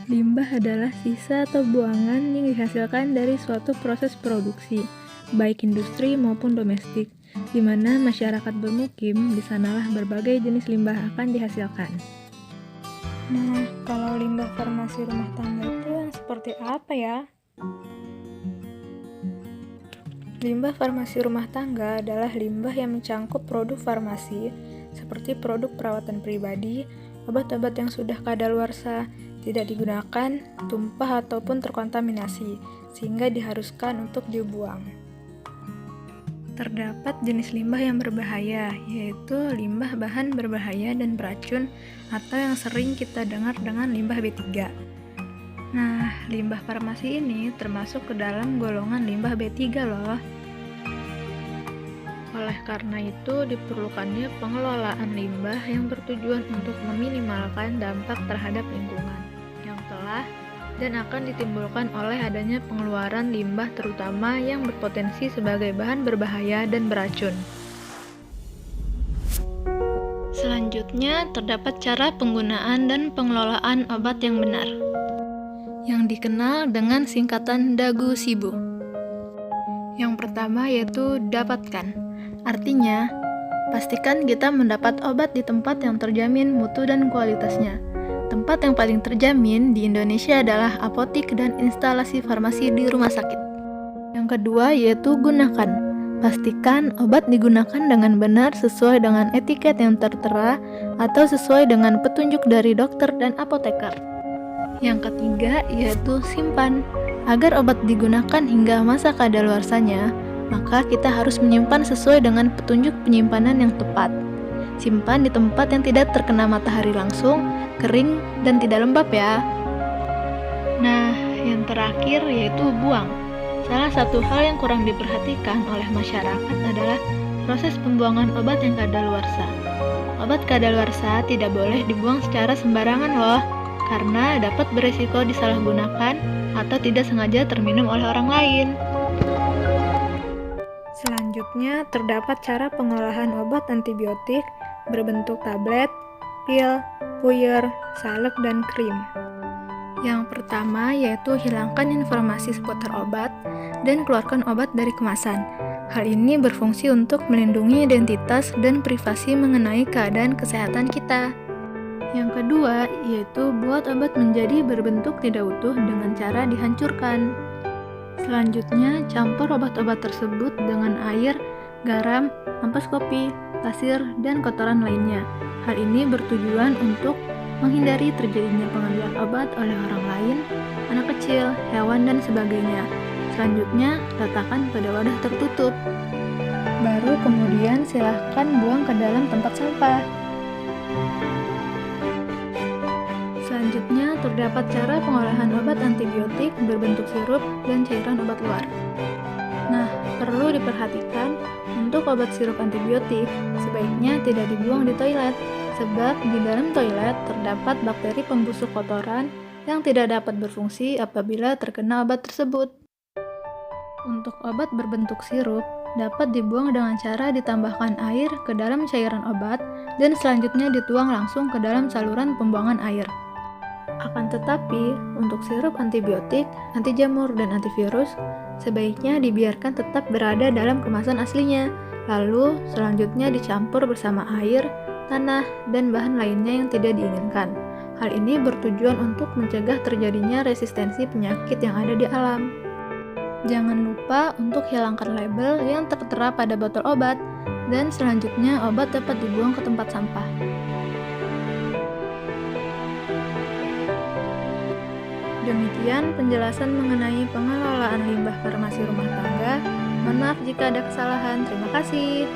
Limbah adalah sisa atau buangan yang dihasilkan dari suatu proses produksi, baik industri maupun domestik, di mana masyarakat bermukim, di sanalah berbagai jenis limbah akan dihasilkan. Nah, kalau limbah farmasi rumah tangga itu yang seperti apa ya? Limbah farmasi rumah tangga adalah limbah yang mencangkup produk farmasi, seperti produk perawatan pribadi, obat-obat yang sudah kadaluarsa, tidak digunakan, tumpah ataupun terkontaminasi, sehingga diharuskan untuk dibuang. Terdapat jenis limbah yang berbahaya, yaitu limbah bahan berbahaya dan beracun, atau yang sering kita dengar dengan limbah B3. Nah, limbah farmasi ini termasuk ke dalam golongan limbah B3 loh. Oleh karena itu, diperlukannya pengelolaan limbah yang bertujuan untuk meminimalkan dampak terhadap lingkungan yang telah dan akan ditimbulkan oleh adanya pengeluaran limbah terutama yang berpotensi sebagai bahan berbahaya dan beracun. Selanjutnya, terdapat cara penggunaan dan pengelolaan obat yang benar, yang dikenal dengan singkatan DAGU-SIBU. Yang pertama yaitu dapatkan. Artinya, pastikan kita mendapat obat di tempat yang terjamin mutu dan kualitasnya. Tempat yang paling terjamin di Indonesia adalah apotik dan instalasi farmasi di rumah sakit. Yang kedua yaitu gunakan. Pastikan obat digunakan dengan benar sesuai dengan etiket yang tertera atau sesuai dengan petunjuk dari dokter dan apoteker. Yang ketiga yaitu simpan. Agar obat digunakan hingga masa kadaluarsanya, maka kita harus menyimpan sesuai dengan petunjuk penyimpanan yang tepat. Simpan di tempat yang tidak terkena matahari langsung, kering, dan tidak lembab ya. Nah, yang terakhir yaitu buang. Salah satu hal yang kurang diperhatikan oleh masyarakat adalah proses pembuangan obat yang kadaluarsa. Obat kadaluarsa tidak boleh dibuang secara sembarangan loh, karena dapat beresiko disalahgunakan atau tidak sengaja terminum oleh orang lain. Selanjutnya, terdapat cara pengolahan obat antibiotik berbentuk tablet, pil, puyer, salep, dan krim. Yang pertama yaitu hilangkan informasi seputar obat dan keluarkan obat dari kemasan. Hal ini berfungsi untuk melindungi identitas dan privasi mengenai keadaan kesehatan kita. Yang kedua yaitu buat obat menjadi berbentuk tidak utuh dengan cara dihancurkan. Selanjutnya, campur obat-obat tersebut dengan air, garam, ampas kopi, pasir, dan kotoran lainnya. Hal ini bertujuan untuk menghindari terjadinya pengambilan obat oleh orang lain, anak kecil, hewan, dan sebagainya. Selanjutnya, letakkan pada wadah tertutup. Baru kemudian silahkan buang ke dalam tempat sampah. Selanjutnya, terdapat cara pengolahan obat antibiotik berbentuk sirup dan cairan obat luar. Nah, perlu diperhatikan, untuk obat sirup antibiotik sebaiknya tidak dibuang di toilet, sebab di dalam toilet terdapat bakteri pembusuk kotoran yang tidak dapat berfungsi apabila terkena obat tersebut. Untuk obat berbentuk sirup, dapat dibuang dengan cara ditambahkan air ke dalam cairan obat dan selanjutnya dituang langsung ke dalam saluran pembuangan air. Akan tetapi, untuk sirup antibiotik, anti jamur, dan antivirus, sebaiknya dibiarkan tetap berada dalam kemasan aslinya, lalu selanjutnya dicampur bersama air, tanah, dan bahan lainnya yang tidak diinginkan. Hal ini bertujuan untuk mencegah terjadinya resistensi penyakit yang ada di alam. Jangan lupa untuk hilangkan label yang tertera pada botol obat, dan selanjutnya obat dapat dibuang ke tempat sampah. Demikian penjelasan mengenai pengelolaan limbah farmasi rumah tangga. Mohon maaf jika ada kesalahan. Terima kasih.